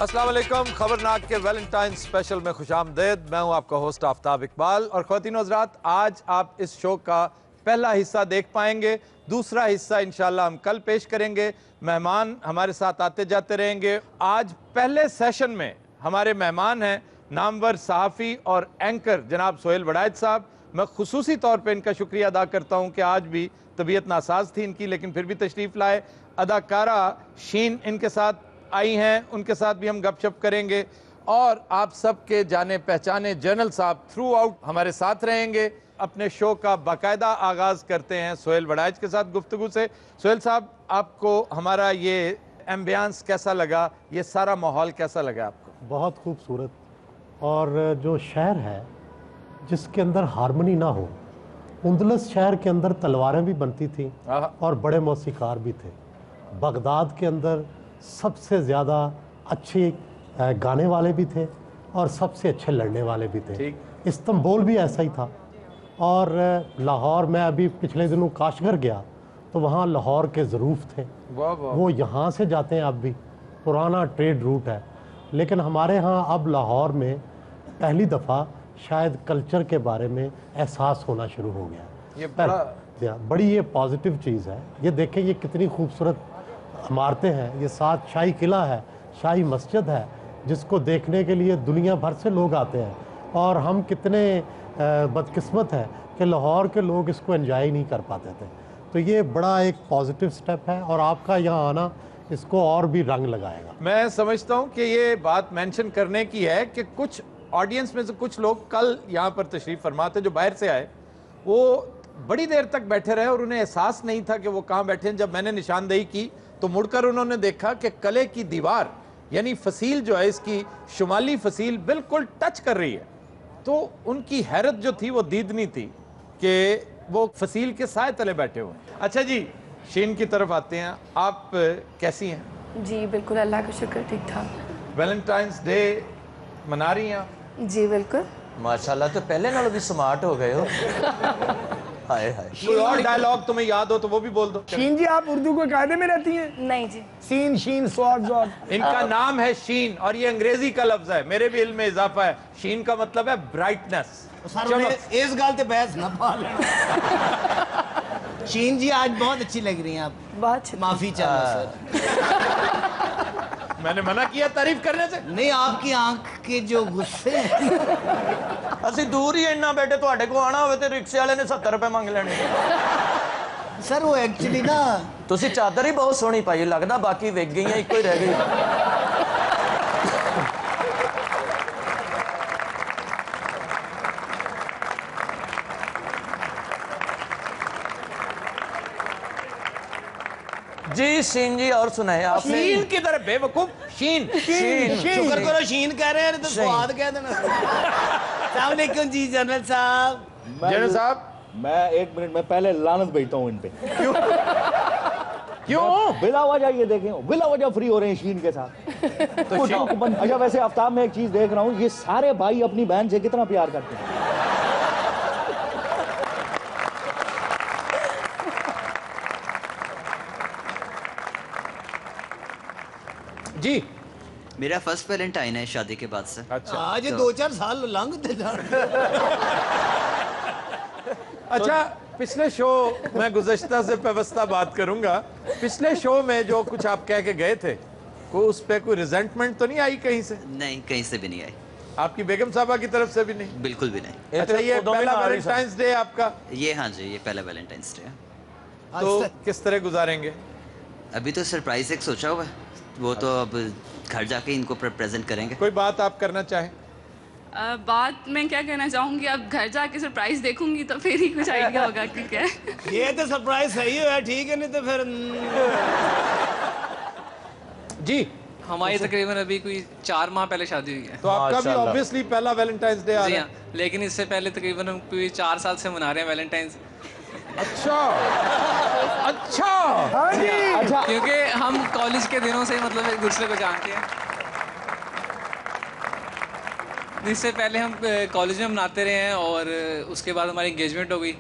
अस्सलाम वालेकुम। खबरनाक के वैलेंटाइन स्पेशल में खुशामदीद। मैं हूं आपका होस्ट आफ्ताब इकबाल। और ख्वातीन और हज़रात, आज आप इस शो का पहला हिस्सा देख पाएंगे। दूसरा हिस्सा इंशाल्लाह हम कल पेश करेंगे। मेहमान हमारे साथ आते जाते रहेंगे। आज पहले सेशन में हमारे मेहमान हैं नामवर सहाफ़ी और एंकर जनाब सोहेल वड़ाइच साहब। मैं खुसूसी तौर पर इनका शुक्रिया अदा करता हूँ कि आज भी तबीयत नासाज थी इनकी, लेकिन फिर भी तशरीफ़ लाए। अदाकारा शीन इनके साथ आई हैं, उनके साथ भी हम गपशप करेंगे। और आप सबके जाने पहचाने जर्नल साहब थ्रू आउट हमारे साथ रहेंगे। अपने शो का बाकायदा आगाज़ करते हैं सोहेल वड़ाइच के साथ गुफ्तगू से। सोहेल साहब, आपको हमारा ये एम्बियंस कैसा लगा, ये सारा माहौल कैसा लगा आपको? बहुत खूबसूरत। और जो शहर है जिसके अंदर हारमोनी ना हो, उंदलस शहर के अंदर तलवारें भी बनती थीं और बड़े मौसीकार भी थे। बगदाद के अंदर सबसे ज़्यादा अच्छे गाने वाले भी थे और सबसे अच्छे लड़ने वाले भी थे। इस्तांबुल भी ऐसा ही था। और लाहौर में अभी पिछले दिनों काशगर गया तो वहाँ लाहौर के ज़रूफ थे। वो यहाँ से जाते हैं, अब भी पुराना ट्रेड रूट है। लेकिन हमारे यहाँ अब लाहौर में पहली दफ़ा शायद कल्चर के बारे में एहसास होना शुरू हो गया। बड़ी ये पॉजिटिव चीज़ है। ये देखें, ये कितनी खूबसूरत इमारतें हैं। ये साथ शाही किला है, शाही मस्जिद है, जिसको देखने के लिए दुनिया भर से लोग आते हैं। और हम कितने बदकिस्मत हैं कि लाहौर के लोग इसको एंजॉय नहीं कर पाते थे। तो ये बड़ा एक पॉजिटिव स्टेप है और आपका यहाँ आना इसको और भी रंग लगाएगा। मैं समझता हूँ कि ये बात मेंशन करने की है कि कुछ ऑडियंस में से कुछ लोग कल यहाँ पर तशरीफ़ फरमाते जो बाहर से आए, वो बड़ी देर तक बैठे रहे और उन्हें एहसास नहीं था कि वो कहाँ बैठे हैं। जब मैंने निशानदेही की तो मुड़कर उन्होंने देखा कि कले की दीवार यानी फसील जो है, इसकी शुमाली फसील बिल्कुल टच कर रही है। तो उनकी हैरत जो थी वो दीदनी थी कि वो फसील के साए तले बैठे हुए हैं। अच्छा जी, शीन की तरफ आते हैं। आप कैसी हैं? जी बिल्कुल, अल्लाह का शुक्र, ठीक ठाक। वैलेंटाइंस डे मना रही हैं आप? जी बिल्कुल। माशाल्लाह, तो पहले नालों भी स्मार्ट हो गए हो। हाय हाय। कोई और डायलॉग तुम्हें याद हो तो वो भी बोल दो। शीन जी, आप उर्दू के कायदे में रहती हैं? नहीं जी। सीन शीन स्वाद स्वाद। इनका नाम है शीन और ये अंग्रेजी का लफ्ज है। मेरे भी इल्म में इजाफा है। शीन का मतलब है ब्राइटनेस। इस गल पे बहस ना पाल। शीन जी, आज बहुत अच्छी लग रही हैं आप। बहुत माफी चाहता सर। मैंने मना किया तारीफ करने से? नहीं, आपकी आंख के जो गुस्से हैं। असि दूर ही इन्ना बैठे, तुहाडे को आना होवे ते रिक्शे वाले ने 70 रुपए मांग लेने। सर वो एक्चुअली ना, तुसी चादर ही बहुत सोहनी पाई, लगदा बाकी विक गई, इको ही रह गई। जी शीन जी, और सुनाए आपने? शीन की तरह बेवकूफ। शीन शीन। शुक्र करो शीन कह रहे हैं तो स्वाद कह देना। अस्सलाम वालेकुम जी जनरल साहब। जनरल साहब, मैं 1 मिनट में पहले लानत भेजता हूँ इन पे। क्यों? बिला वजह ये देखें, बिला वजह फ्री हो रहे हैं शीन के साथ। तो अच्छा, वैसे आफ्ताब में एक चीज देख रहा हूँ, ये सारे भाई अपनी बहन से कितना प्यार करते हैं। जी, मेरा फर्स्ट वैलेंटाइन है शादी के बाद से। अच्छा। आज 2-4 साल लंघते जा रहे। अच्छा, पिछले शो मैं गुज़श्ता से पेवस्ता बात करूंगा। पिछले शो में जो कुछ आप कह के गए थे, को उस पे कोई रिजेंटमेंट तो नहीं आई कहीं से? नहीं, कहीं से भी नहीं आई। आपकी बेगम साहबा की तरफ से भी नहीं? बिल्कुल भी नहीं। अच्छा, ये पहला वैलेंटाइंस डे आपका? ये हाँ जी, ये पहला वैलेंटाइंस डे है। तो किस तरह गुजारेंगे? अभी तो सरप्राइज एक सोचा हुआ है, वो तो अब घर जाके इनको प्रेजेंट करेंगे। कोई बात आप करना चाहें? बात मैं क्या कहना चाहूँगी, अब घर जाके सरप्राइज देखूंगी तो फिर ही कुछ आइडिया होगा कि क्या है। ये तो सरप्राइज सही है, ठीक है, नहीं तो फिर। जी, हमारी तकरीबन अभी कोई 4 माह पहले शादी हुई है। तो आपका भी ऑब्वियसली पहला वैलेंटाइंस डे आ रहा है। लेकिन इससे पहले तकरीबन हम कोई 4 साल से मना रहे हैं वैलेंटाइंस। अच्छा अच्छा। हाँ जी। अच्छा, क्योंकि हम कॉलेज के दिनों से मतलब एक दूसरे को जानते हैं। इससे पहले हम कॉलेज में मनाते रहे हैं और उसके बाद हमारी एंगेजमेंट हो गई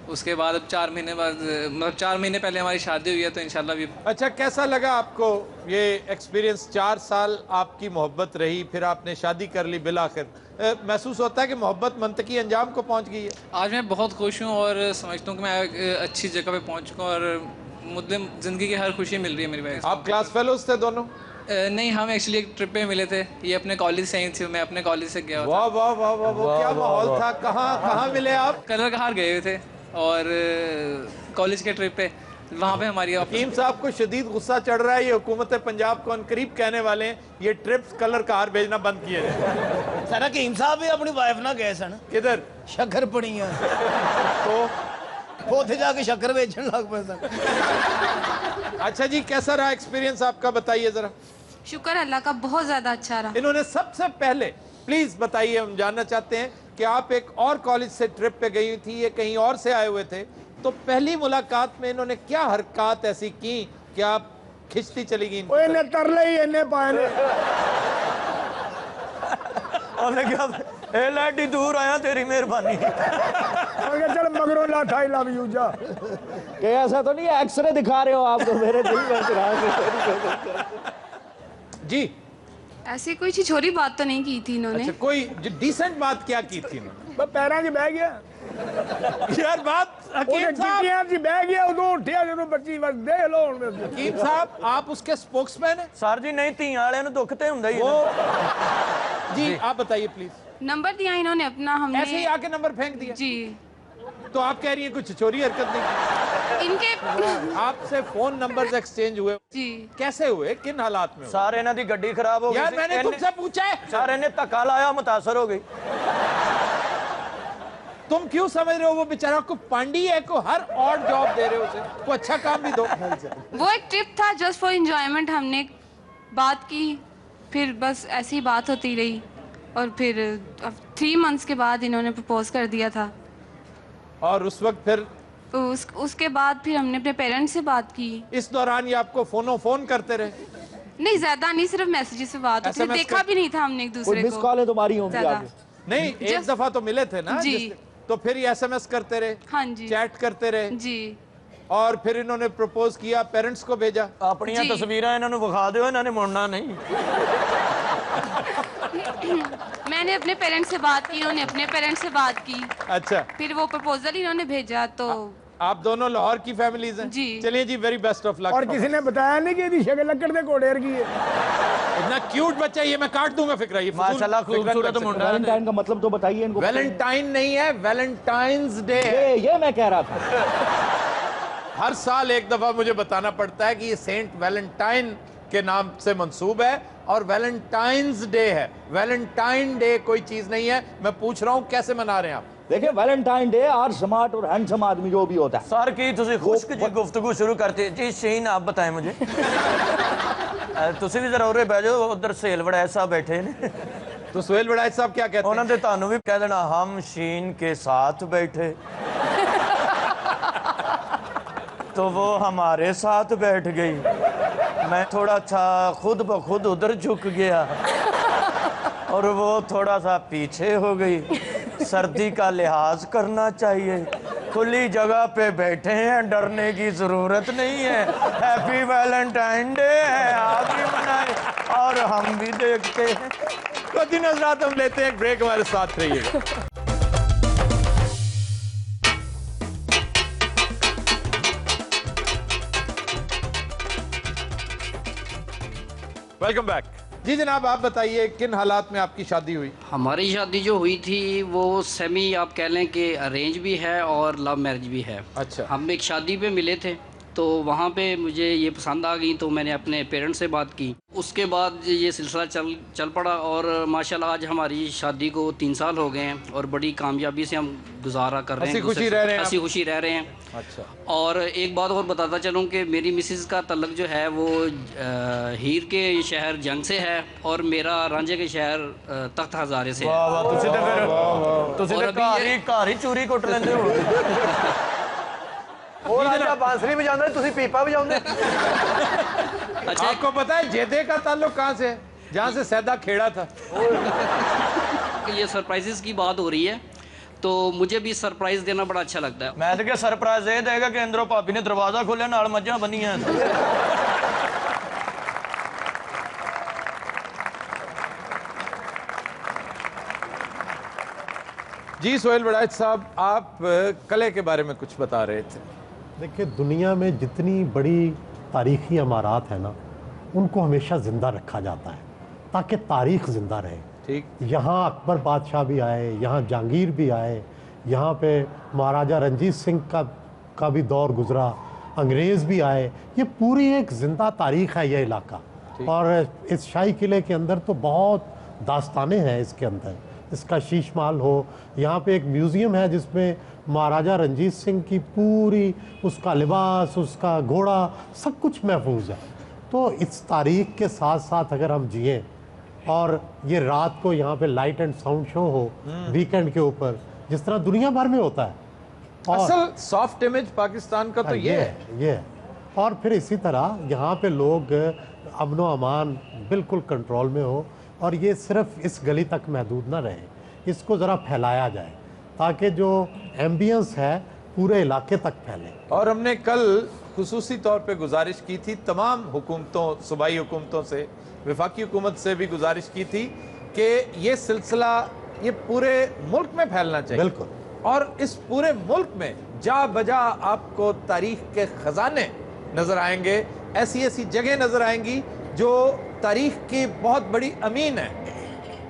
उसके बाद अब 4 महीने बाद मतलब 4 महीने पहले हमारी शादी हुई है, तो इंशाल्लाह भी। अच्छा, कैसा लगा आपको ये एक्सपीरियंस? 4 साल आपकी मोहब्बत रही, फिर आपने शादी कर ली बिलाखिर। महसूस होता है कि मोहब्बत मंतकी अंजाम को पहुंच गई है? आज मैं बहुत खुश हूँ और समझता हूँ कि मैं एक अच्छी जगह पे पहुँच चुका हूँ और मुझे ज़िंदगी की हर खुशी मिल रही है मेरी वजह से। आप क्लास फेलोज थे दोनों? नहीं, हम एक्चुअली एक ट्रिप पे मिले थे। ये अपने कॉलेज से ही थी, मैं अपने कॉलेज से गया वाह वाह वाह वाह, वो क्या माहौल था? कहाँ मिले आप? कलर कहार गए हुए थे और कॉलेज के ट्रिप पे वहाँ पे हमारी हकीम साहब को शदीद गुस्सा चढ़ रहा है। ये हुकूमत पंजाब को अनकरीब कहने वाले हैं ये ट्रिप्स कलर कहार भेजना बंद किए जाए। सर हकीम साहब भी अपनी वाइफ ना गए सन किधर? शक्कर पड़ियां तो उधर जाके शक्कर बेचने लग पे सन। अच्छा जी, कैसा रहा एक्सपीरियंस आपका, बताइए जरा। शुक्र अल्लाह का, बहुत ज़्यादा अच्छा रहा। इन्होंने सबसे पहले प्लीज बताइए, हम जानना चाहते हैं कि आप एक और कॉलेज से ट्रिप पे गई थी, ये कहीं और से आए हुए थे, तो पहली मुलाकात में इन्होंने क्या हरकत ऐसी की कि आप खिंचती चली गई? ओए ने तरले ही इन्ने पाए ने। ਉਹਨੇ ਕਿਹਾ ਇਹ ਲੈਡੀ दूर आया तेरी मेहरबानी। और चल मगरों लाठ आई लव यू जा। कि ऐसा तो नहीं है एक्सरे दिखा रहे हो आपको मेरे दिल में? जी, ऐसी कोई छिछोरी बात तो नहीं की थी इन्होंने। अच्छा, कोई डिसेंट बात क्या की थी इन्होंने? बस पैरों 'ਚ ਬਹਿ ਗਿਆ यार बात हकीम ਉਹਦੇ साहब, ਚਿੱਟੀਆਂ 'ਚ ਬਹਿ ਗਿਆ ਉਦੋਂ ਉੱਠਿਆ ਜਦੋਂ ਬੱਚੀ ਬਸ ਦੇਖ ਲਓ ਹੁਣ ਮੇਰੇ। हकीम साहब आप उसके स्पोक्समैन हैं? सर जी नहीं, ਧੀਆਂ ਵਾਲਿਆਂ ਨੂੰ ਦੁੱਖ ਤੇ ਹੁੰਦਾ ਹੀ वो है। जी आप बताइए प्लीज। नंबर दिया इन्होंने अपना, हमने ऐसे ही आके नंबर फेंक दिया? जी। तो आप कह रही हैं कुछ चोरी हरकत नहीं? इनके आपसे फोन नंबर्स एक्सचेंज हुए? जी। कैसे हुए, किन हालात में हुए? सर ਇਹਨਾਂ ਦੀ ਗੱਡੀ ਖਰਾਬ ਹੋ ਗਈ यार मैंने तुमसे पूछा है। सर ਇਹਨੇ ਧੱਕਾ ਲਾਇਆ, ਮੁਤਾਸਰ हो गई। तुम क्यों समझ रहे हो वो बेचारा को पांडी है, को हर ऑड जॉब दे रहे हो उसे, को अच्छा काम भी दो। वो एक ट्रिप था जस्ट फॉर एंजॉयमेंट, हमने बात की, फिर बस ऐसी ही बात होती रही और फिर 3 मंथ्स के बाद इन्होंने प्रपोज कर दिया था। और उस वक्त फिर उसके बाद फिर हमने अपने पेरेंट्स से बात की। इस दौरान ये आपको फोन करते रहे? नहीं, ज्यादा नहीं, सिर्फ मैसेजेस से बात होती थी, SMS देखा भी नहीं था हमने एक दूसरे मिस को कॉल है तुम्हारी होंगी ज्यादा। आगे। नहीं, एक दफा तो मिले थे ना जी। तो फिर ये SMS करते रहे? हाँ जी। चैट करते रहे? जी। और फिर इन्होंने प्रपोज किया, पेरेंट्स को भेजा? ਆਪਣੀਆਂ जी। ਤਸਵੀਰਾਂ ਇਹਨਾਂ ਨੂੰ ਵਿਖਾ ਦਿਓ, ਇਹਨਾਂ ਨੇ ਮੁੜਨਾ नहीं। मैंने अपने पेरेंट्स से बात की, इन्होंने अपने पेरेंट्स से बात की, अच्छा, फिर वो प्रपोजल इन्होंने भेजा तो आप दोनों लाहौर की फैमिलीज हैं? जी। चलिए जी, वेरी बेस्ट ऑफ लक। और किसी ने बताया नहीं कि इसकी शक्ल लकड़ के घोड़े की है। इतना क्यूट बच्चा, ये मैं काट दूंगा फिक्रा। ये माशाल्लाह खूबसूरत मुंडा है। वैलेंटाइन का मतलब तो बताइए इनको। वैलेंटाइन नहीं है, वैलेंटाइन्स डे है। ये मैं कह रहा था। हर साल एक दफा मुझे बताना पड़ता है कि ये सेंट वैलेंटाइन के नाम से मंसूब है और वैलेंटाइन्स डे है। वैलेंटाइन डे कोई चीज नहीं है। मैं पूछ रहा हूँ कैसे मना रहे हैं आप? देखिए वैलेंटाइन डे और स्मार्ट और हैंडसम आदमी जो भी होता है। सर की तुसी खुश्क जी गुफ्तगू शुरू करते जी। शीन आप बताएं मुझे। तुसी भी जरा उरे बैठ जाओ, उधर सेल वड़ैच साहब बैठे ने। तो सुहेल वड़ैच साहब क्या कहते हैं? उन्होंने तानू भी कह देना हम शीन के साथ बैठे तो वो हमारे साथ बैठ गई। मैं थोड़ा सा खुद ब खुद उधर झुक गया और वो थोड़ा सा पीछे हो गई। सर्दी का लिहाज करना चाहिए, खुली जगह पे बैठे हैं, डरने की जरूरत नहीं है। हैप्पी वैलेंटाइन डे है, आप भी मनाए और हम भी देखते हैं। तो दिन हजरात हम लेते हैं एक ब्रेक, हमारे साथ रहिएगा। Welcome back. जी जनाब, आप बताइए किन हालात में आपकी शादी हुई? हमारी शादी जो हुई थी वो सेमी आप कह लें कि अरेंज भी है और लव मैरिज भी है। अच्छा। हम एक शादी पे मिले थे तो वहाँ पे मुझे ये पसंद आ गई तो मैंने अपने पेरेंट्स से बात की। उसके बाद ये सिलसिला चल पड़ा और माशाल्लाह आज हमारी शादी को 3 साल हो गए हैं और बड़ी कामयाबी से हम गुजारा कर रहे हैं, हंसी खुशी रह रहे हैं। हंसी खुशी रह रहे हैं। अच्छा। और एक बात और बताता चलूँ कि मेरी मिसेस का तल्लक जो है वो हीर के शहर जंग से है और मेरा रांझे के शहर तख्त हज़ारे से है। वाह वाह, तुसी ते फिर तुसी और ते घर ही चूरी कुट लेंदे हो। और आजा बांसुरी बजांदे, तुसी पीपा बजांदे। अच्छा, आपको पता है जेदे का ताल्लुक कहाँ से है? जहाँ से सैदा खेड़ा था। ये सरप्राइजेस की बात हो रही है तो मुझे भी सरप्राइज़ देना बड़ा अच्छा लगता है। मैं तो क्या सरप्राइज ये देगा कि अंदरों भाभी ने दरवाजा खोलिया नाल मज्जां बनियां। जी सोहेल वड़ाइच साहब, आप कले के बारे में कुछ बता रहे थे। देखिए, दुनिया में जितनी बड़ी तारीखी इमारत है ना, उनको हमेशा ज़िंदा रखा जाता है ताकि तारीख ज़िंदा रहे। ठीक, यहाँ अकबर बादशाह भी आए, यहाँ जहांगीर भी आए, यहाँ पे महाराजा रंजीत सिंह का भी दौर गुजरा, अंग्रेज़ भी आए। ये पूरी एक ज़िंदा तारीख़ है ये इलाका। और इस शाही किले के अंदर तो बहुत दास्तानें हैं इसके अंदर। इसका शीश महल हो, यहाँ पे एक म्यूज़ियम है जिसमें महाराजा रंजीत सिंह की पूरी, उसका लिबास, उसका घोड़ा, सब कुछ महफूज है। तो इस तारीख के साथ साथ अगर हम जिए और ये रात को यहाँ पे लाइट एंड साउंड शो हो वीकेंड के ऊपर, जिस तरह दुनिया भर में होता है, और असल सॉफ्ट इमेज पाकिस्तान का तो ये है। और फिर इसी तरह यहाँ पे लोग अमनो अमान बिल्कुल कंट्रोल में हो, और ये सिर्फ इस गली तक महदूद ना रहे, इसको ज़रा फैलाया जाए ताकि जो एम्बियंस है पूरे इलाके तक फैले। और हमने कल खुसूसी तौर पे गुजारिश की थी तमाम हुकूमतों, सूबाई हुकूमतों से, वफाकी हुकूमत से भी गुजारिश की थी कि ये सिलसिला ये पूरे मुल्क में फैलना चाहिए। बिल्कुल। और इस पूरे मुल्क में जा बजा आपको तारीख के ख़जाने नज़र आएंगे, ऐसी ऐसी जगह नज़र आएंगी जो तारीख की बहुत बड़ी अमीन है,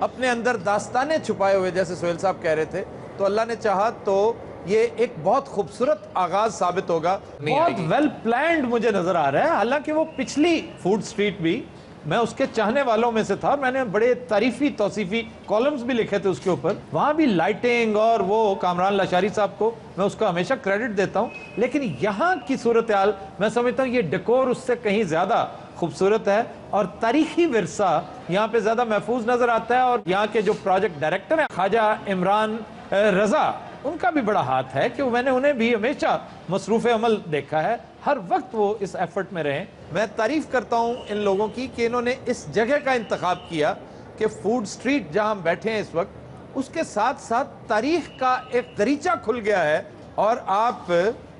अपने अंदर दास्तानें छुपाए हुए, जैसे सोहेल साहब कह रहे थे। तो अल्लाह ने चाहा तो ये एक बहुत खूबसूरत आगाज साबित होगा। बहुत वेल प्लान्ड मुझे नजर आ रहा है। हालांकि वो पिछली फूड स्ट्रीट भी मैं उसके चाहने वालों में से था, और मैंने बड़े तारीफी तौसीफी कॉलम्स भी लिखे थे उसके ऊपर। वहाँ भी लाइटिंग, और वो कामरान लाशारी साहब को मैं उसका हमेशा क्रेडिट देता हूँ। लेकिन यहाँ की सूरत हाल मैं समझता हूँ ये डेकोर उससे कहीं ज़्यादा खूबसूरत है, और तारीखी विरसा यहाँ पे ज़्यादा महफूज नज़र आता है। और यहाँ के जो प्रोजेक्ट डायरेक्टर हैं ख्वाजा इमरान रज़ा, उनका भी बड़ा हाथ है कि मैंने उन्हें भी हमेशा मसरूफ़ अमल देखा है, हर वक्त वो इस एफर्ट में रहें। मैं तारीफ़ करता हूँ इन लोगों की कि इन्होंने इस जगह का इंतखाब किया कि फूड स्ट्रीट जहाँ हम बैठे हैं इस वक्त, उसके साथ साथ तारीख का एक दरीचा खुल गया है, और आप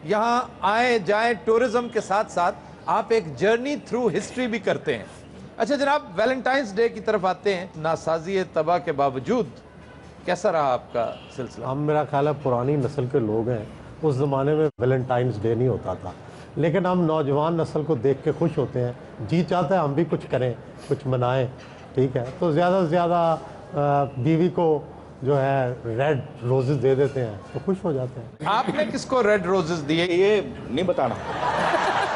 यहाँ आए जाएँ टूरिज़म के साथ साथ आप एक जर्नी थ्रू हिस्ट्री भी करते हैं। अच्छा जनाब, वैलेंटाइंस डे की तरफ आते हैं। नासाजी तबाह के बावजूद कैसा रहा आपका सिलसिला? हम, मेरा ख्याल है, पुरानी नस्ल के लोग हैं। उस ज़माने में वैलेंटाइंस डे नहीं होता था, लेकिन हम नौजवान नस्ल को देख के खुश होते हैं। जी चाहता है हम भी कुछ करें, कुछ मनाएं, ठीक है। तो ज़्यादा से ज़्यादा बीवी को जो है रेड रोजेस दे देते हैं तो खुश हो जाते हैं। आपने किसको रेड रोजेस दिए? ये नहीं बताना।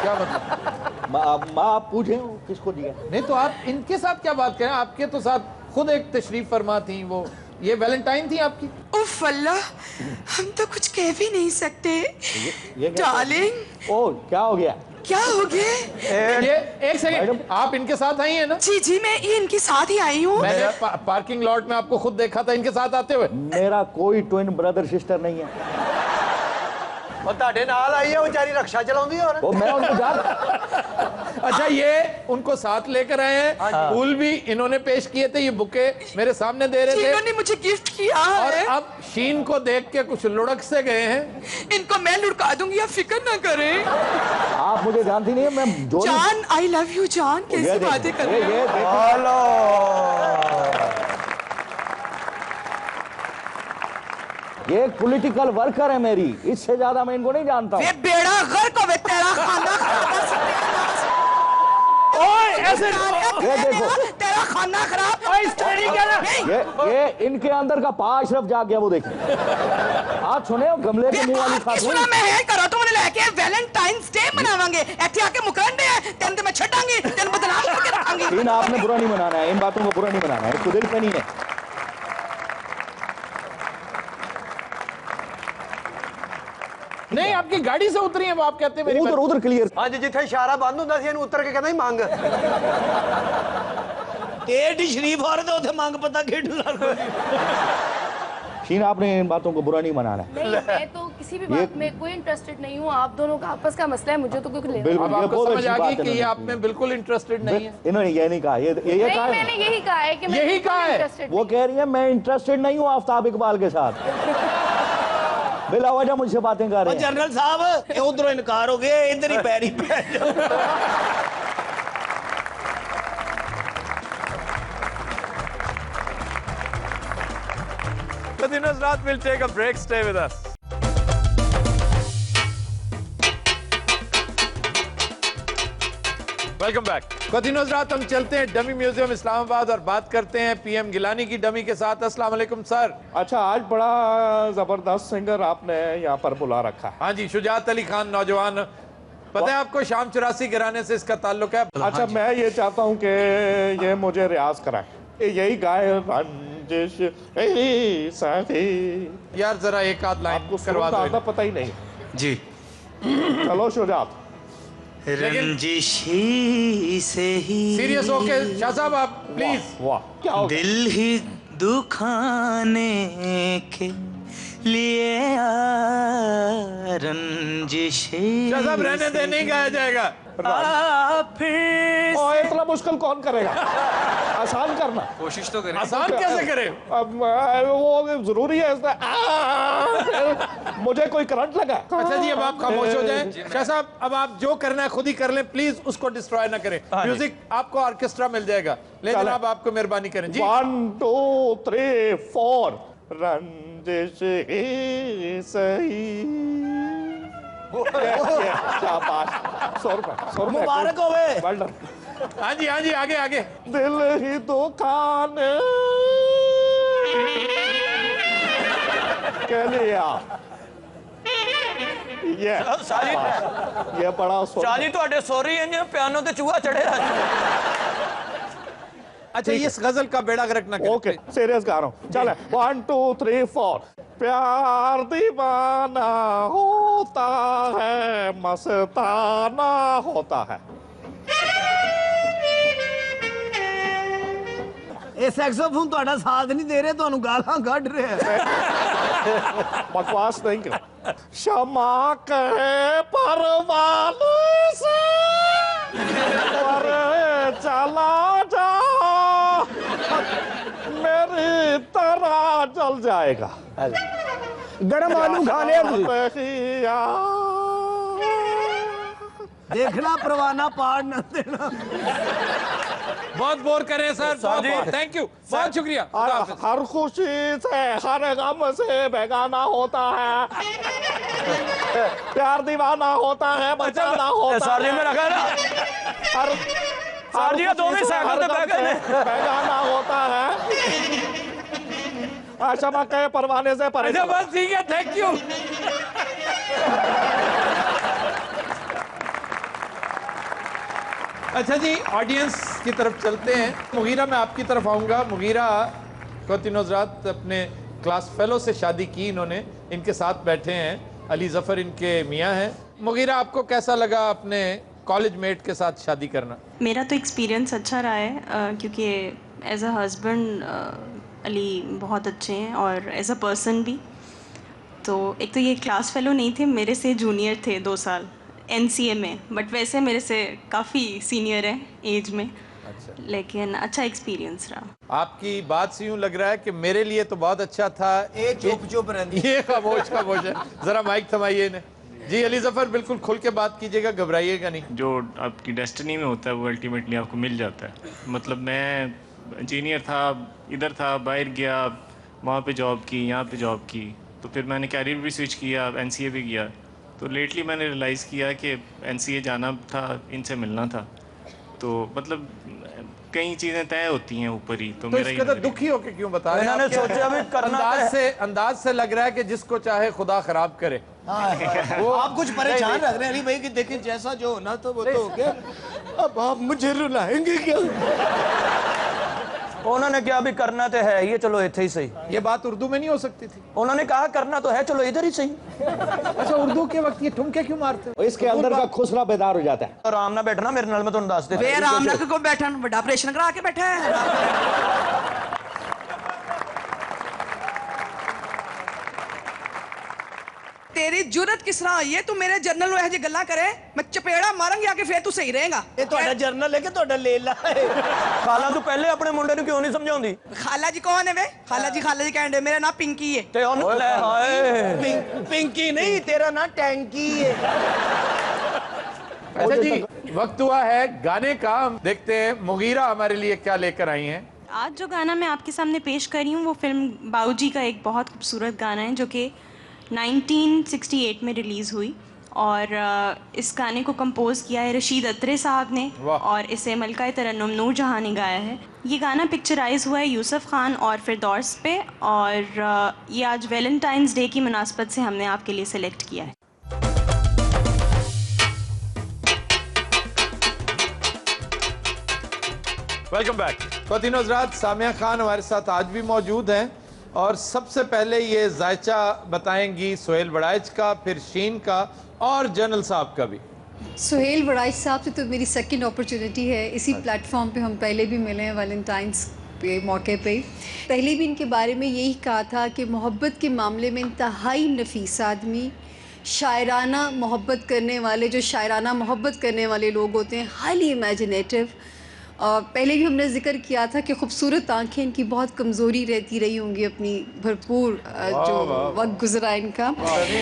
क्या मतलब? माँ आप पूछें किसको दिया? नहीं तो आप इनके साथ क्या बात करें, आपके तो साथ खुद एक तशरीफ फरमा थी, वो ये वैलेंटाइन थी आपकी? उफ अल्लाह, हम तो कुछ कह भी नहीं सकते। ये डार्लिंग। ओ क्या हो गया? क्या हो गया? ये एक सेकंड, आप इनके साथ आई हैं ना? जी जी, मैं ये इनके साथ ही आई हूँ। मैंने पार्किंग लॉट में आपको खुद देखा था इनके साथ आते हुए। मेरा कोई ट्विन ब्रदर सिस्टर नहीं है। और ताड़े नाल आई है बेचारी, रक्षा चलाਉਂਦੀ है। वो मैं उनको जानता। अच्छा, ये उनको साथ लेकर आए हैं। फूल भी इन्होंने पेश किए थे, ये बुके मेरे सामने दे रहे थे। इन्होंने मुझे गिफ्ट किया और है। अब शीन को देख के कुछ लुढ़क से गए हैं। इनको मैं लुढ़का दूंगी, आप फिक्र ना करें। आप मुझे जानती नहीं है, मैं जो जान, आई लव यू जान। कैसी बातें कर रहे ये ये एक पॉलिटिकल वर्कर है मेरी, इससे ज्यादा मैं इनको नहीं जानता हूँ। ये बेड़ा गर्क हो, तेरा खाना ऐसे ये देखो, तेरा खाना खराब। ये इनके अंदर का पा अशरफ जाग गया, वो देखिए। आप सुने हो गमले के मुंह वाली खातून? सुना मैं है करो तो मैंने लेके वैलेंटाइंस डे मनावांगे, ऐसे आके मुकरंडे हैं, तेन मैं छटांगी, तेन बदनाम करके रखांगी। इन आपने बुरा नहीं मनाना है, इन बातों को बुरा नहीं मनाना है, इसको दिल पे नहीं है। नहीं, आपकी गाड़ी से उतरी है वो, आप कहते हैं उधर क्लियर। हाँ जी, जिथे इशारा बंद ਹੁੰਦਾ ਸੀ ਇਹਨੂੰ ਉਤਰ ਕੇ ਕਹਿੰਦਾ ਹੀ ਮੰਗ। ਏਡੀ शरीफ औरत है, उथे ਮੰਗ पता खेड ला। शीन, आपने इन बातों को बुरा नहीं मनाना है। नहीं, मैं तो किसी भी बात में कोई इंटरेस्टेड नहीं हूँ। आप दोनों का आपस का मसला है, मुझे तो कुछ लेना। अब आपको समझ आ गई कि ये आप में बिल्कुल इंटरेस्टेड नहीं है। इन्होंने ये नहीं कहा, ये कहा है। मैंने यही कहा है कि मैं यही कहा है। इंटरेस्टेड। वो कह रही है मैं इंटरेस्टेड नहीं हूँ आफ्ताब इकबाल के साथ। बिला वजह मुझसे बातें कर रहे हैं। जनरल साहब उधरों इनकार हो गया, इधर ही पैरी पै जाओ। Khatino Hazrat will take a break. Stay with us. Welcome back. Khatino Hazrat, हम चलते हैं डमी म्यूजियम इस्लामाबाद और बात करते हैं पीएम गिलानी की डमी के साथ। अस्सलाम वालेकुम सर। अच्छा, आज बड़ा जबरदस्त सिंगर आपने यहाँ पर बुला रखा है। हाँ जी, शुजात अली खान नौजवान, पता है आपको शाम 84 घराने से इसका ताल्लुक है। अच्छा, हाँ मैं ये चाहता हूँ कि ये मुझे रियाज कराएं, यही गाए रंजिश साथी। यार जरा एक आध लाइन करवा दो। पता ही नहीं जी। चलो शुजात। रंजिशी से ही सीरियस होके शाह साहब आप प्लीज। वाह, क्या हो गया? दिल ही दुखाने के लिए रंजिशी। शाह साहब रहने दे, नहीं गाया जाएगा। इतना मुश्किल कौन करेगा? आसान करना कोशिश तो करें। आसान कैसे करें? अब वो जरूरी है इसमें। मुझे कोई करंट लगा। अच्छा जी, अब आप खामोश हो जाएं। शाह साहब, अब आप जो करना है खुद ही कर लें, प्लीज उसको डिस्ट्रॉय ना करें। म्यूजिक आपको ऑर्केस्ट्रा मिल जाएगा, लेकिन जनाब आपको मेहरबानी करें जी। 1 2 3 4 रंजिश सही। शाबाश, 100 रुपए मुबारक होवे। Well done. हाँ जी, हाँ जी, आगे आगे। दिल ही दुकान के लिया। ये बड़ा शाली ਤੁਹਾਡੇ ਸੋਰੀ ਇੰਜ ਪਿਆਨੋ ਤੇ ਚੂਹਾ ਚੜਿਆ। अच्छा, ये इस गजल का बेड़ा गर्क ना करें। ओके, सीरियस गा रहा हूँ। चले 1 2 3 4। प्यार दीवाना होता है, मस्ताना होता है। ਇਹ ਸੈਕਸੋਫੋਨ ਤੁਹਾਡਾ ਸਾਥ ਨਹੀਂ ਦੇ ਰਹੇ, ਤੁਹਾਨੂੰ ਗਾਲਾਂ ਕੱਢ ਰਿਹਾ। बकवास नहीं कर। क्षमा के परवाने से पर चला जा, मेरी तरह जल जाएगा। गरम आलू खा लिया देखना, परवाना पाड़ न देना। बहुत बोर करें सर, बहुत थैंक यू, बहुत शुक्रिया। हर खुशी से हर गम से बेगाना होता है, प्यार दीवाना होता है, बचाना होता है। मेरा हर सर जी दो भी साइकिल पे बेगाना होता है। क्षमा के परवाने से परेशान। बस ठीक है, थैंक यू। अच्छा जी, ऑडियंस की तरफ चलते हैं। मुगीरा, मैं आपकी तरफ आऊँगा। मुगीरा, ख़वातीन हज़रात, अपने क्लास फेलो से शादी की इन्होंने, इनके साथ बैठे हैं अली ज़फ़र, इनके मियाँ हैं। मुगीरा, आपको कैसा लगा अपने कॉलेज मेट के साथ शादी करना? मेरा तो एक्सपीरियंस अच्छा रहा है, क्योंकि एज अ हस्बैंड अली बहुत अच्छे हैं और एज अ पर्सन भी। तो एक तो ये क्लास फेलो नहीं थे, मेरे से जूनियर थे 2 साल NCA में, बट वैसे मेरे से काफ़ी सीनियर है एज में। अच्छा। लेकिन अच्छा एक्सपीरियंस रहा। आपकी बात से यूँ लग रहा है कि मेरे लिए तो बहुत अच्छा था। चुप रहनी। ये खामोश है। जरा माइक थमाइए इन्हें। जी अली ज़फ़र, बिल्कुल खुल के बात कीजिएगा, घबराइएगा नहीं। जो आपकी डेस्टिनी में होता है वो अल्टीमेटली आपको मिल जाता है। मतलब मैं इंजीनियर था, इधर था, बाहर गया, वहाँ पे जॉब की, यहाँ पे जॉब की, तो फिर मैंने कैरियर भी स्विच किया, NCA भी किया। तो लेटली मैंने रियलाइज़ किया कि NCA जाना था, इनसे मिलना था। तो मतलब कई चीज़ें तय होती हैं ऊपर ही। तो मेरा इसके तो दुखी होके क्यों बता रहे हैं? इन्होंने सोचा भी करना अंदाज से लग रहा है कि जिसको चाहे खुदा खराब करे। वो आप कुछ परेशान रख रहे हैं अली भाई कि देखिए जैसा जो होना तो वो तो हो गया, अब आप मुझे रुलाएंगे क्या? उन्होंने क्या भी करना तो है, ये चलो इधर ही सही। ये बात उर्दू में नहीं हो सकती थी। उन्होंने कहा करना तो है, चलो इधर ही सही। अच्छा, उर्दू के वक्त ये ठुमके क्यों मारते हो? इसके अंदर का खुसरा बेदार हो जाता है। आराम ना बैठना मेरे नाल, मैं तुम दस दे। वे आराम ना को बैठन, बड़ा ऑपरेशन करा के बैठा है। तेरी जुरत किस तरह आई है तू मेरे जर्नल ਨੂੰ ਇਹ ਜਿਹੀ ਗੱਲਾਂ ਕਰੇ ਮੈਂ ਚਪੇੜਾ ਮਾਰਾਂਗੀ ਆ ਕੇ ਫੇਰ ਤੂੰ ਸਹੀ ਰਹੇਗਾ ਇਹ ਤੁਹਾਡਾ ਜਰਨਲ ਹੈ ਕਿ ਤੁਹਾਡਾ ਲੇਲਾ ਹੈ ਖਾਲਾ ਤੂੰ ਪਹਿਲੇ ਆਪਣੇ ਮੁੰਡੇ ਨੂੰ ਕਿਉਂ ਨਹੀਂ ਸਮਝਾਉਂਦੀ ਖਾਲਾ ਜੀ ਕੌਣ ਹੈ ਵੇ ਖਾਲਾ ਜੀ ਕਹਿੰਦੇ ਮੇਰਾ ਨਾਮ ਪਿੰਕੀ ਹੈ ਤੇ ਉਹਨੂੰ ਲੈ ਹਾਏ पिंकी नहीं तेरा ना टैंकी है अच्छा जी, वक्त हुआ है गाने का। देखते हैं मुगीरा हमारे लिए क्या लेकर आई हैं। आज जो गाना मैं आपके सामने पेश कर रही हूँ वो फिल्म बाऊजी का एक बहुत खूबसूरत गाना है जो कि 1968 में रिलीज़ हुई और इस गाने को कंपोज़ किया है रशीद अत्रे साहब ने और इसे मलका तरन्नुम नूर जहाँ ने गाया है। ये गाना पिक्चराइज़ हुआ है यूसुफ खान और फिरदौस पे और ये आज वैलेंटाइंस डे की मुनासबत से हमने आपके लिए सेलेक्ट किया है। Welcome back. ख़वातीन हज़रात, सामिया खान हमारे साथ आज भी मौजूद हैं और सबसे पहले ये जायचा बताएंगी सुहेल बड़ाइच का, फिर शीन का और जनरल साहब का भी। सुहेल बड़ाइच साहब से तो मेरी सेकंड अपॉर्चुनिटी है। इसी प्लेटफॉर्म पे हम पहले भी मिले हैं वैलेंटाइंस के मौके पे। पहले भी इनके बारे में यही कहा था कि मोहब्बत के मामले में इंतहाई नफीस आदमी, शायराना मोहब्बत करने वाले, जो शायराना मोहब्बत करने वाले लोग होते हैं, हाईली इमेजिनेटिव। और पहले भी हमने जिक्र किया था कि खूबसूरत आंखें इनकी बहुत कमज़ोरी रहती रही होंगी अपनी भरपूर जो वक्त गुजरा इनका।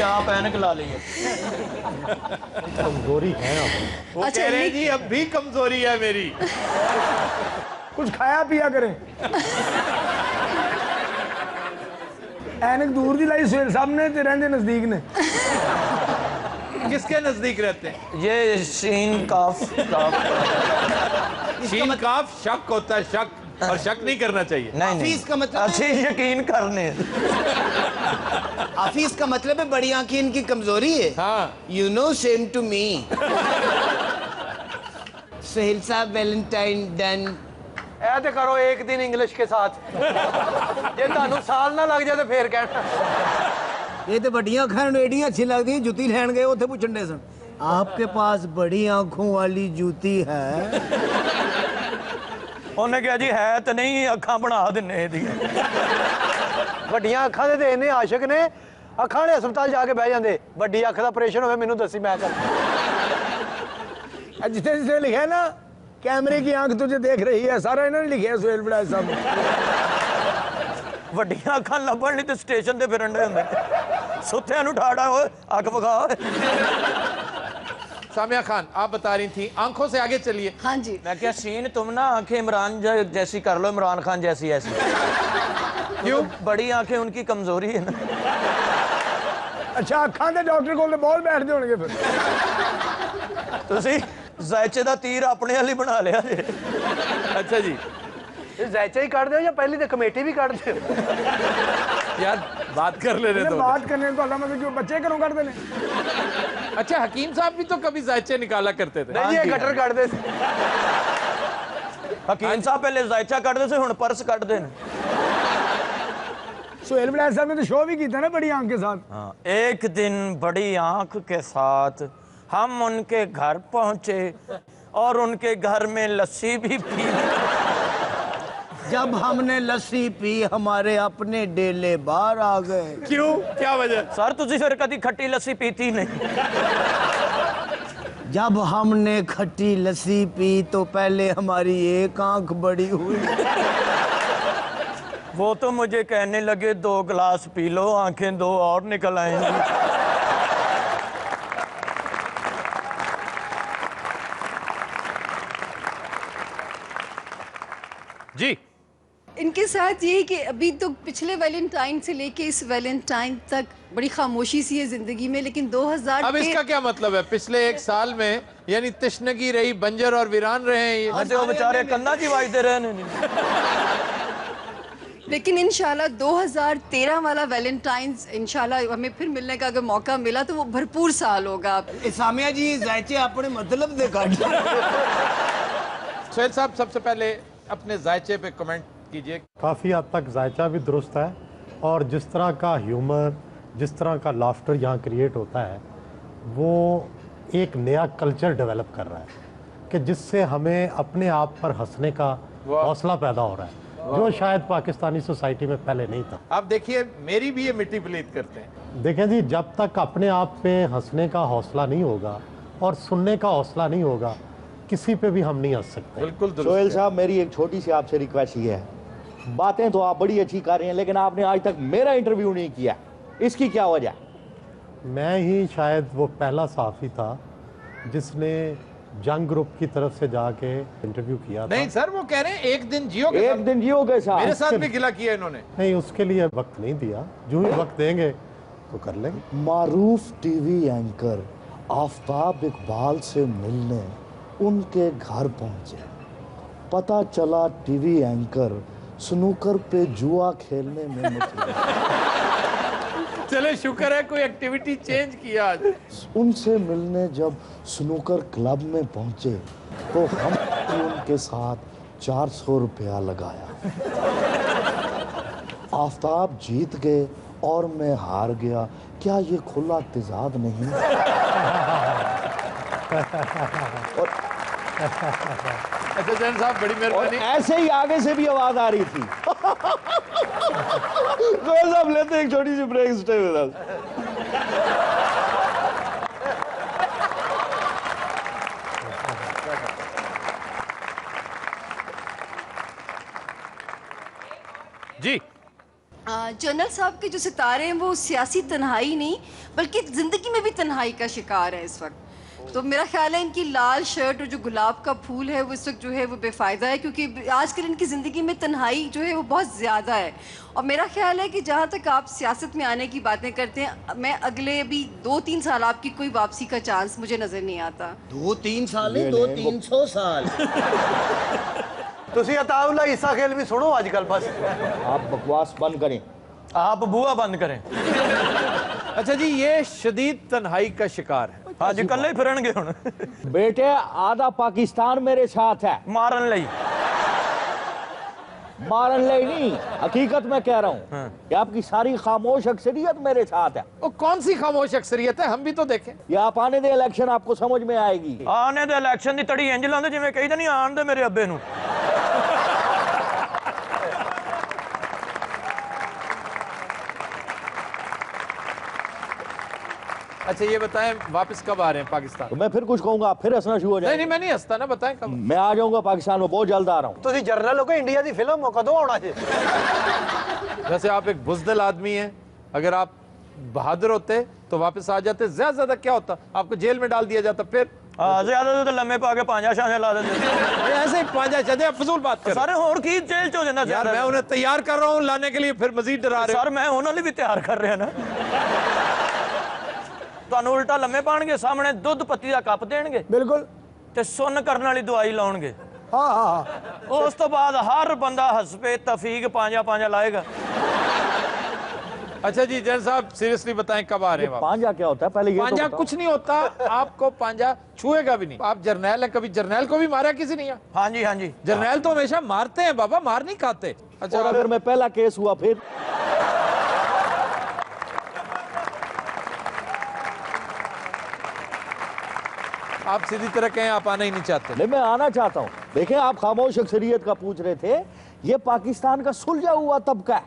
आप ऐनक ला लीजिए। कमजोरी है वो कह रहे हैं जी अब भी कमजोरी है मेरी। कुछ खाया पिया करें। ऐनक दूर दी लाई सुहेल साहब ने ते रहंदे नजदीक ने। किसके नजदीक रहते हैं? ये शीन काफ शीन काफ शक होता है, शक, और शक नहीं करना चाहिए। नहीं हाफिज का मतलब अच्छी यकीन करने। हाफिज का मतलब है बड़ी आंखें इनकी कमजोरी है। हाँ, you know same to me. Suhail साहब वैलेंटाइन डन ऐ ते करो एक दिन इंग्लिश के साथ जे तानू साल ना लग जाए तो फिर कहना ये तो बड़ियां अखां एडियां अच्छी लगती जुती लैन गए उत्थे पुछण दे सन आपके पास बड़ी आंखों वाली जूती है। उन्हें कहा जी है तो नहीं अखां बना दिने ਵੱਡੀਆਂ ਅੱਖਾਂ ਦੇ ਇੰਨੇ ਆਸ਼ਿਕ ਨੇ ਅੱਖਾਂ ਵਾਲੇ ਹਸਪਤਾਲ ਜਾ ਕੇ ਬਹਿ ਜਾਂਦੇ ਵੱਡੀ ਅੱਖ ਦਾ ਆਪਰੇਸ਼ਨ ਹੋਵੇ ਮੈਨੂੰ ਦੱਸੀ मैं कर। जिथे जिथे लिखा है ना कैमरे की आंख तुझे देख रही है सारा इन्होंने लिखा है सुहेल बड़ाइच साहब ने। ਵੱਡੀਆਂ ਅੱਖਾਂ ਲੱਭਣ ਲਈ ਤੇ ਸਟੇਸ਼ਨ ਤੇ ਫਿਰਨ ਦੇ ਹੁੰਦੇ ਸੁੱਤਿਆਂ ਨੂੰ ਠਾੜਾ ਓਏ ਅੱਖ ਵਿਖਾ ਓਏ। सामिया खान, आप बता रही थी आंखों से आगे चलिए। हाँ जी, मैं क्या सीन तुम ना आंखें इमरान जैसी कर लो, इमरान खान जैसी ऐसी। क्यों? बड़ी आंखें उनकी कमजोरी है ना। अच्छा अखां दे डॉक्टर कोल बॉल बैठदे होणगे फिर। ਤੁਸੀਂ ਜ਼ਾਇਚੇ ਦਾ ਤੀਰ ਆਪਣੇ ਵਾਲੀ ਬਣਾ ਲਿਆ ਜੇ। अच्छा जी, ਜ਼ਾਇਚਾ ਹੀ ਕੱਢਦੇ ਹੋ ਜਾਂ ਪਹਿਲੀ ਤੇ ਕਮੇਟੀ ਵੀ ਕੱਢਦੇ ਹੋ? यार बात कर लेने दो। बात करने तो अल्लाह मतलब क्यों बच्चे घरों कर देने। अच्छा, हकीम साहब भी तो कभी जायचे निकाला करते थे। नहीं, ये गटर ਕੱਢਦੇ ਸੀ। ਹਕੀਮ ਸਾਹਿਬ ਪਹਿਲੇ ਜ਼ਾਇਚਾ ਕੱਢਦੇ ਸੀ, ਹੁਣ ਪਰਸ ਕੱਢਦੇ ਨੇ। सुहेल बड़ाइच साहब ने तो शो भी किया ना बड़ी आंख के साथ। हाँ, एक दिन बड़ी आंख के साथ हम उनके घर पहुंचे और उनके घर में लस्सी भी पी। जब हमने लस्सी पी हमारे अपने डेले बाहर आ गए। क्यों, क्या वजह? सर तुझे फिर कभी खट्टी लस्सी पीती नहीं? जब हमने खट्टी लस्सी पी तो पहले हमारी एक आंख बड़ी हुई। वो तो मुझे कहने लगे 2 गिलास पी लो, आंखें 2 और निकल आएंगी। जी, इनके साथ ये कि अभी तो पिछले वैलेंटाइन से लेके इस वैलेंटाइन तक बड़ी खामोशी सी है जिंदगी में, लेकिन 2000 अब इसका क्या मतलब है? पिछले 1 साल में यानी तशनगी रही, बंजर और वीरान रहे हैं ये। वो बेचारे कन्ना की आवाज दे रहे हैं। लेकिन इंशाल्लाह 2013 वाला वैलेंटाइंस इंशाल्लाह हमें फिर मिलने का अगर मौका मिला तो वो भरपूर साल होगा। सामिया जी जायचे अपने मतलब दे काट। सुहेल साहब, सबसे पहले अपने जायचे पे कमेंट कीजिए। काफ़ी हद तक जायचा भी दुरुस्त है और जिस तरह का ह्यूमर, जिस तरह का लाफ्टर यहाँ क्रिएट होता है वो एक नया कल्चर डेवलप कर रहा है कि जिससे हमें अपने आप पर हंसने का हौसला पैदा हो रहा है जो शायद पाकिस्तानी सोसाइटी में पहले नहीं था। आप देखिए, मेरी भी ये मिट्टी पलीत करते हैं। देखें जी, जब तक अपने आप पे हंसने का हौसला नहीं होगा और सुनने का हौसला नहीं होगा, किसी पे भी हम नहीं हंस सकते। बिल्कुल सोहेल साहब, मेरी एक छोटी सी आपसे रिक्वेस्ट ये है, बातें तो आप बड़ी अच्छी कर रहे हैं, लेकिन आपने आज तक मेरा इंटरव्यू नहीं किया, इसकी क्या वजह? मैं ही शायद वो पहला सहाफ़ी था जिसने जंग ग्रुप की तरफ से जाके इंटरव्यू किया था। नहीं सर, वो कह रहे हैं एक दिन जियो के एक दिन जियो के साथ मेरे साथ भी गिला किया इन्होंने। नहीं, उसके लिए वक्त नहीं दिया, जो ही वक्त देंगे तो कर लेंगे। मारूफ टीवी एंकर आफताब इकबाल से मिलने उनके घर पहुंचे, पता चला टीवी एंकर स्नूकर पे जुआ खेलने में मुखर। चले शुक्र है कोई एक्टिविटी चेंज किया आज। उनसे मिलने जब स्नूकर क्लब में पहुंचे तो हम उनके साथ 400 रुपया लगाया। आफताब जीत गए और मैं हार गया, क्या ये खुला तेजाब नहीं? अच्छा जैन साहब, बड़ी मेहरबानी। ऐसे ही आगे से भी आवाज आ रही थी। साहब लेते एक छोटी सी ब्रेक, स्टे विद अस। जी, जनरल साहब के जो सितारे हैं वो सियासी तन्हाई नहीं बल्कि ज़िंदगी में भी तन्हाई का शिकार है इस वक्त। तो मेरा ख्याल है इनकी लाल शर्ट और जो गुलाब का फूल है वो इस वक्त जो है वो बेफ़ायदा है, क्योंकि आजकल इनकी ज़िंदगी में तन्हाई जो है वो बहुत ज़्यादा है। और मेरा ख्याल है कि जहाँ तक आप सियासत में आने की बातें करते हैं, मैं अगले भी 2-3 साल आपकी कोई वापसी का चांस मुझे नज़र नहीं आता। 2-3 साल नहीं, 200-300 साल। तुसी अताउल्ला ईसा खेल भी सुनो आजकल, बस आप बकवास बंद करें, आप बुआ बंद करें। अच्छा जी, ये शदीद तन्हाई का शिकार है। आज कल ही फिरन गए हुण। बेटे आधा पाकिस्तान मेरे साथ है, मारन लई। मारन लई नहीं, हकीकत में कह रहा हूँ कि आपकी सारी खामोश अक्सरियत मेरे साथ है। वो कौन सी खामोश अक्सरियत है, हम भी तो देखें। ये आप आने दे इलेक्शन, आपको समझ में आएगी। आने दे इलेक्शन की तड़ी इंज लांदे जिवें कही नहीं आन दे मेरे अब्बे नूं। अच्छा ये बताएं, वापस कब आ रहे हैं पाकिस्तान? तो मैं फिर कुछ कहूंगा, फिर हंसना शुरू हो जाएगा। नहीं, मैं नहीं हंसता ना, बताएं कब। मैं आ जाऊंगा पाकिस्तान में, बहुत जल्द आ रहा हूँ। तुसी जर्नल हो के इंडिया की फिल्म कदों आना है? वैसे आप एक बुज़दिल आदमी हैं, अगर आप बहादुर होते तो वापस आ जाते। ज्यादा क्या होता, आपको जेल में डाल दिया जाता। फिर ज्यादा तो लम्बे पा के पांजा शांजा ला देते। ऐसे ही पांजा चले, फजूल बात कर। सारे होर की जेल चो जांदा यार, मैं उन्हें तैयार कर रहा हूँ लाने के लिए, फिर मजीद डरा रहे। सर मैं उन्होंने भी तैयार कर रहे हैं ना। ਤੁਹਾਨੂੰ ਉਲਟਾ ਲੰਮੇ ਪਾਣਗੇ, ਸਾਹਮਣੇ ਦੁੱਧ ਪੱਤੀ ਦਾ ਕੱਪ ਦੇਣਗੇ, ਬਿਲਕੁਲ, ਤੇ ਸੁੰਨ ਕਰਨ ਵਾਲੀ ਦਵਾਈ ਲਾਉਣਗੇ। हाँ हाँ। ਉਸ ਤੋਂ ਬਾਅਦ ਹਰ ਬੰਦਾ ਹਸਪੇ ਤਫੀਕ पांजा लाएगा। अच्छा जी जैन साहब, सीरियसली बताएं कब आ रहे हैं? पांजा क्या होता है पहले ये पांजा तो कुछ नहीं होता, आपको पांजा छुएगा भी नहीं। आप जर्नैल हैं, कभी जर्नैल को भी मारा किसी ने? हाँ जी हाँ जी, जर्नैल तो हमेशा मारते हैं बाबा, मार नहीं खाते। अच्छा, और अगर मैं पहला केस हुआ फिर? आप सीधी तरह कहें आप आना ही नहीं चाहते? नहीं, मैं आना चाहता हूँ। देखें, आप खामोश अक्सरियत का पूछ रहे थे, ये पाकिस्तान का सुलझा हुआ तबका है,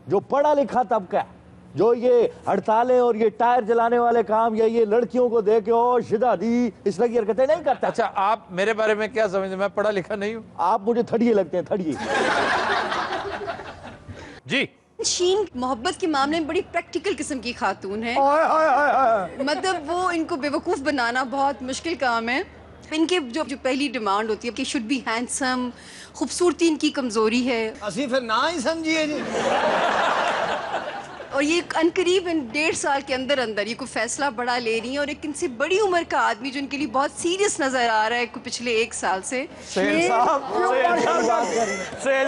जो पढ़ा लिखा तबका है, जो ये हड़तालें और ये टायर जलाने वाले काम या ये लड़कियों को देके और शिदा दी इस तरह की हरकतें नहीं करता। अच्छा, आप मेरे बारे में क्या समझते? मैं पढ़ा लिखा नहीं हूँ? आप मुझे थड़िए लगते हैं, थड़िए। जी, शीन मोहब्बत के मामले में बड़ी प्रैक्टिकल किस्म की खातून है। मतलब वो इनको बेवकूफ़ बनाना बहुत मुश्किल काम है। इनके जो पहली डिमांड होती है कि शुड बी हैंडसम, खूबसूरती इनकी कमज़ोरी है। असी फिर ना ही समझिए जी। और ये अनकरीब 1.5 साल के अंदर अंदर ये कोई फैसला बड़ा ले रही हैं। और एक इनसे बड़ी उम्र का आदमी जो इनके लिए बहुत सीरियस नजर आ रहा है पिछले 1 साल से। सेल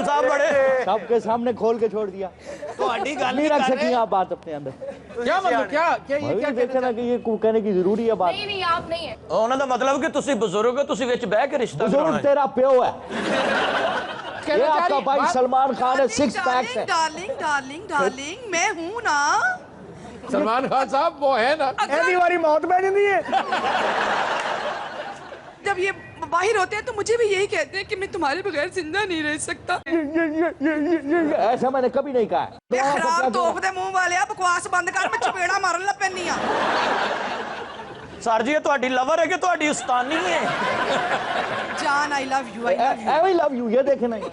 साहब बड़े सबके सामने खोल के छोड़ दिया। तो हड्डी गाल नहीं रख सकी आप बात अपने अंदर। क्या मतलब, क्या देखना कि ये कहने की जरूरी है बात? नहीं नहीं, आप नहीं है। ਉਹਨਾਂ ਦਾ मतलब कि तुसी बुजुर्ग हो, तुसी विच बह के रिश्ता बुजुर्ग कराना तेरा प्यो है। ये आपका भाई सलमान खान है, 6 पैक्स है। डार्लिंग डार्लिंग डार्लिंग, मैं हूँ ना। सलमान खान साहब वो है ना, ऐसी बारी मौत बह जाती है। जब ये बाहर होते हैं तो मुझे भी यही कहते हैं कि मैं तुम्हारे बगैर जिंदा नहीं रह सकता। ऐसा मैंने कभी नहीं कहा है। खराब तोप दे मुंह वाले, बकवास बंद कर, मैं चपेड़ा मारन लग पैनी आ। सर जी ये ਤੁਹਾਡੀ लवर है कि ਤੁਹਾਡੀ उस्तानी है? जान I love you, I love you. ये देखे नहीं,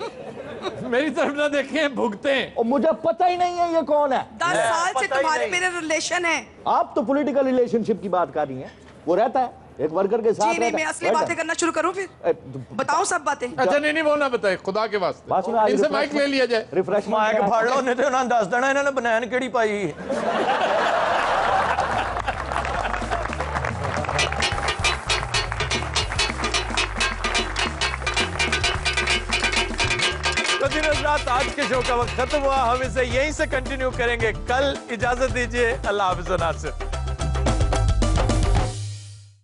मेरी तरफ ना देखें, भुगते हैं। और मुझे पता ही नहीं है ये कौन है। 10 साल से तुम्हारे मेरे रिलेशन है। आप तो पॉलिटिकल रिलेशनशिप की बात कर रही हैं। वो रहता है एक वर्कर के साथ। जी नहीं, मैं असली बातें करना शुरू करूं फिर? बताऊं सब बातें? अच्छा नहीं वो ना बताए, खुदा के वास्ते इनसे माइक ले लिया जाए। रिफ्रेश माइक फाड़ लो, नहीं तो उन्होंने दस देना इन्होंने बनैन केड़ी पाई। हज़रात आज के शो का वक्त खत्म हुआ, हम इसे यहीं से कंटिन्यू करेंगे कल। इजाजत दीजिए, अल्लाह हाफ़िज़।